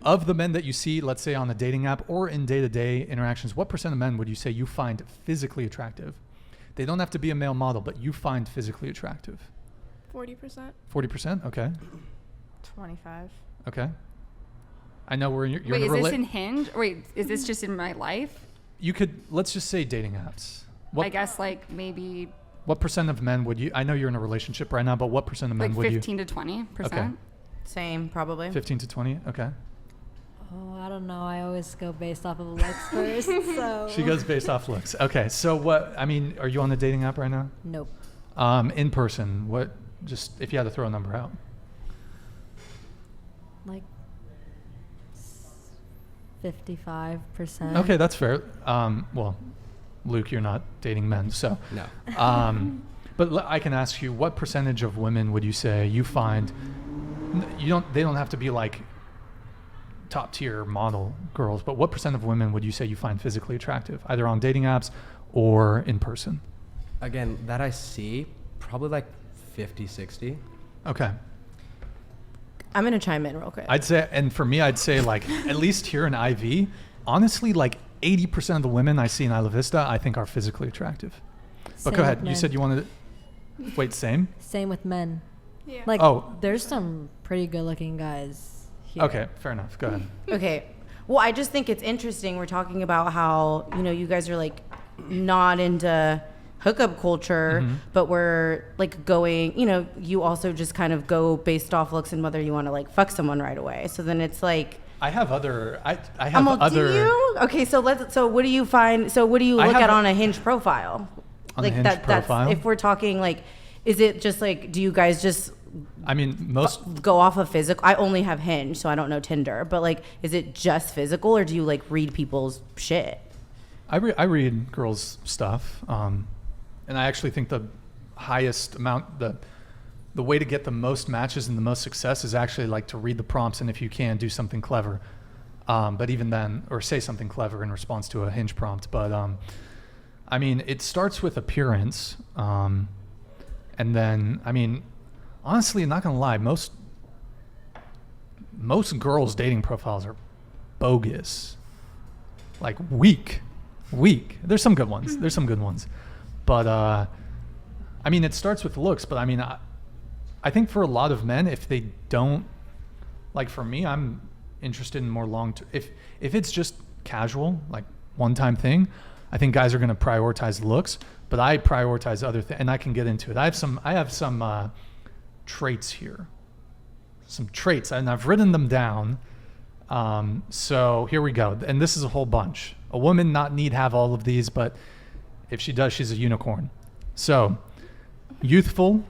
of the men that you see, let's say on a dating app or in day-to-day interactions, what % of men would you say you find physically attractive? They don't have to be a male model, but you find physically attractive. 40%. 40%? Okay. 25. Okay. I know you're Wait, is this in Hinge? Wait, is this just in my life? You could, let's just say dating apps. I guess like maybe. What % of men would you, I know you're in a relationship right now, but what % of men like would you? 15 to 20%. Okay. Same, probably. 15 to 20? Okay. Oh, I don't know. I always go based off of looks first. So She goes based off looks. Okay. So are you on the dating app right now? Nope. In person, just if you had to throw a number out. Like 55%. Okay, that's fair. Well, Luke, you're not dating men, so. No. But I can ask you, what percentage of women would you say you find, they don't have to be like top tier model girls, but what % of women would you say you find physically attractive, either on dating apps or in person? Again, that I see, probably like 50, 60. Okay. I'm going to chime in real quick. I'd say like, at least here in IV, honestly, like 80% of the women I see in Isla Vista, I think are physically attractive. But Same go ahead. with You men. said you wanted to, wait, same? Same with men. Yeah. Like, Oh. there's some pretty good looking guys here. Okay, fair enough. Go ahead. Okay. Well, I just think it's interesting. We're talking about how, you guys are like not into hookup culture, but we're like going, you also just kind of go based off looks and whether you want to like fuck someone right away. So then it's like, I have other, I have other. Do you? Okay, so what do you find? So what do you look at on a Hinge profile? On like a Hinge profile? That's if we're talking like, is it just like, do you guys just I mean, most go off of physical? I only have Hinge, so I don't know Tinder. But like, is it just physical, or do you like read people's shit? I read girls' stuff, and I actually think the highest amount, the way to get the most matches and the most success is actually like to read the prompts, and if you can, do something clever. But even then, or say something clever in response to a Hinge prompt. But I mean, it starts with appearance, and then I mean, honestly, I'm not gonna lie, most girls' dating profiles are bogus, like weak. There's some good ones. But I mean, it starts with looks. But I mean, I think for a lot of men, if they don't, like for me, I'm interested in more long-term. If it's just casual, like one-time thing, I think guys are going to prioritize looks. But I prioritize other things, and I can get into it. I have some traits here, and I've written them down. So here we go, and this is a whole bunch. A woman have all of these, but if she does, she's a unicorn. So, youthful,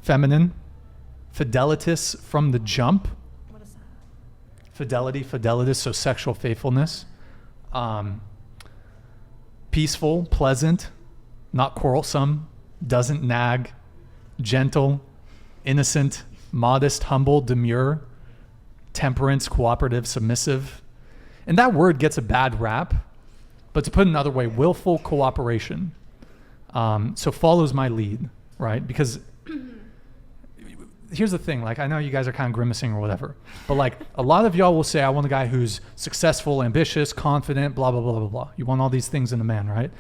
feminine, fidelitas from the jump. What is that? Fidelitas, so sexual faithfulness. Peaceful, pleasant, not quarrelsome, doesn't nag, gentle, innocent, modest, humble, demure, temperance, cooperative, submissive. And that word gets a bad rap, but to put it another way, willful cooperation. So follows my lead, right? Because here's the thing, like I know you guys are kind of grimacing or whatever, but like a lot of y'all will say, I want a guy who's successful, ambitious, confident, blah, blah, blah, blah, blah. You want all these things in a man, right?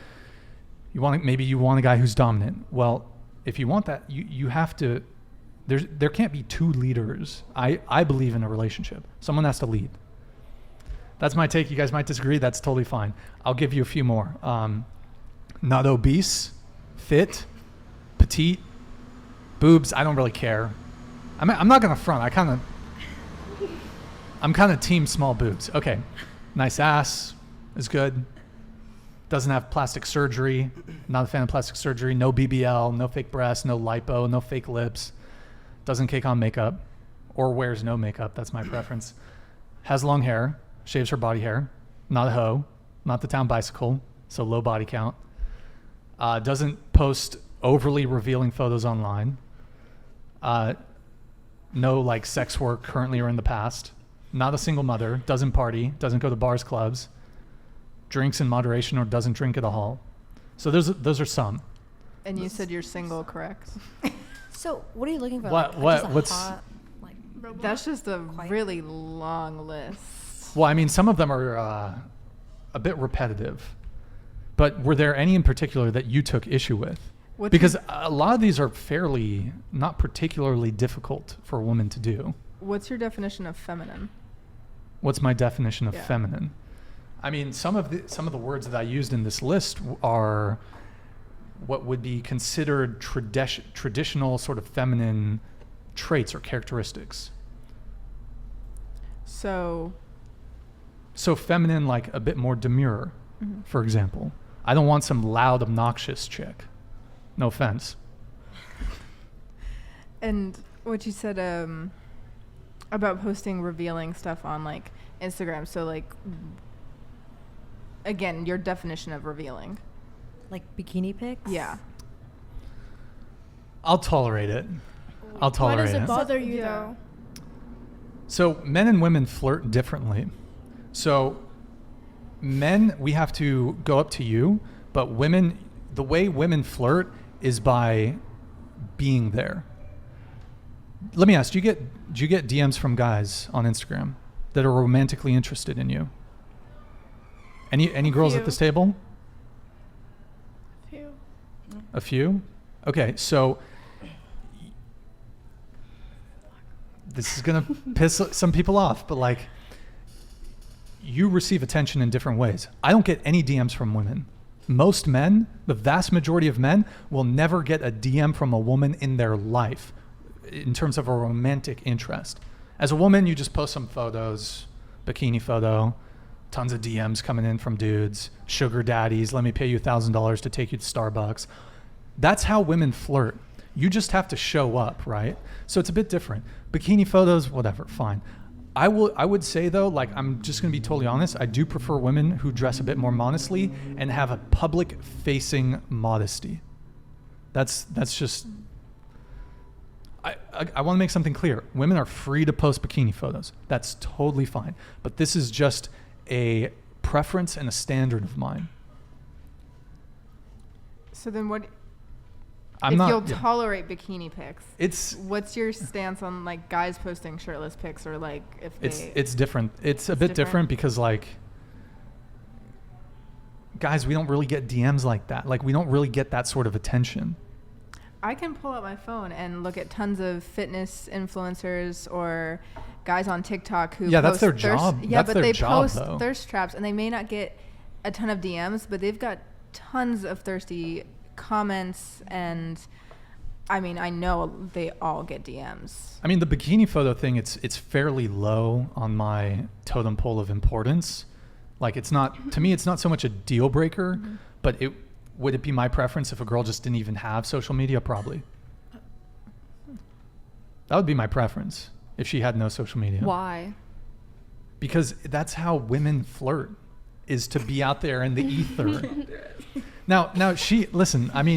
Maybe you want a guy who's dominant. Well, if you want that, you have to, there can't be two leaders. I believe in a relationship. Someone has to lead. That's my take. You guys might disagree. That's totally fine. I'll give you a few more. Not obese, fit, petite, boobs. I don't really care. I'm not gonna front. I'm kind of team small boobs. Okay, nice ass is good. Doesn't have plastic surgery. Not a fan of plastic surgery. No BBL. No fake breasts. No lipo. No fake lips. Doesn't cake on makeup, or wears no makeup. That's my preference. Has long hair. Shaves her body hair. Not a hoe. Not the town bicycle. So low body count. Doesn't post overly revealing photos online. No like sex work currently or in the past. Not a single mother. Doesn't party. Doesn't go to bars, clubs. Drinks in moderation or doesn't drink at all. So those are some. And you said you're single, correct? So what are you looking for? What- Like, just a what's- hot, like That's just a really long list. Well, I mean, some of them are a bit repetitive, but were there any in particular that you took issue with? What's Because your, a lot of these are fairly not particularly difficult for a woman to do. what's your definition of feminine? What's my definition of Yeah. feminine? I mean, some of the words that I used in this list are what would be considered traditional sort of feminine traits or characteristics. So, So feminine, like a bit more demure, for example. I don't want some loud, obnoxious chick. No offense. and what you said about posting revealing stuff on like Instagram. So like, again, your definition of revealing. Like bikini pics? Yeah. I'll tolerate it. I'll Why tolerate does it it. bother you Yeah. though? So men and women flirt differently. So men, we have to go up to you, but women, the way women flirt is by being there. Let me ask, do you get DMs from guys on Instagram that are romantically interested in you? Any girls at few. this table? Phew. A few? Okay, so this is going to piss some people off, but like, you receive attention in different ways. I don't get any DMs from women. Most men, the vast majority of men, will never get a DM from a woman in their life in terms of a romantic interest. As a woman, you just post some photos, bikini photo, tons of DMs coming in from dudes, sugar daddies, let me pay you $1,000 to take you to Starbucks. That's how women flirt. You just have to show up, right? So it's a bit different. Bikini photos, whatever, fine. I would say though, like, I'm just gonna be totally honest, I do prefer women who dress a bit more modestly and have a public facing modesty. That's just, I want to make something clear. Women are free to post bikini photos. That's totally fine. But this is just a preference and a standard of mine. So then what, I'm if not, you'll yeah. tolerate bikini pics, It's what's your stance on like guys posting shirtless pics or like if they... it's different. It's a bit different? different because like, guys, we don't really get DMs like that. Like, we don't really get that sort of attention. I can pull out my phone and look at tons of fitness influencers or guys on TikTok who Yeah, that's post their thirst, job. Yeah, That's but their they job, post though. thirst traps and they may not get a ton of DMs, but they've got tons of thirsty comments and I mean, I know they all get DMs. I mean, the bikini photo thing, it's fairly low on my totem pole of importance. Like, it's not, to me, it's not so much a deal breaker, but would it be my preference if a girl just didn't even have social media? Probably. That would be my preference if she had no social media. Why? Because that's how women flirt, is to be out there in the ether. Now, listen, I mean,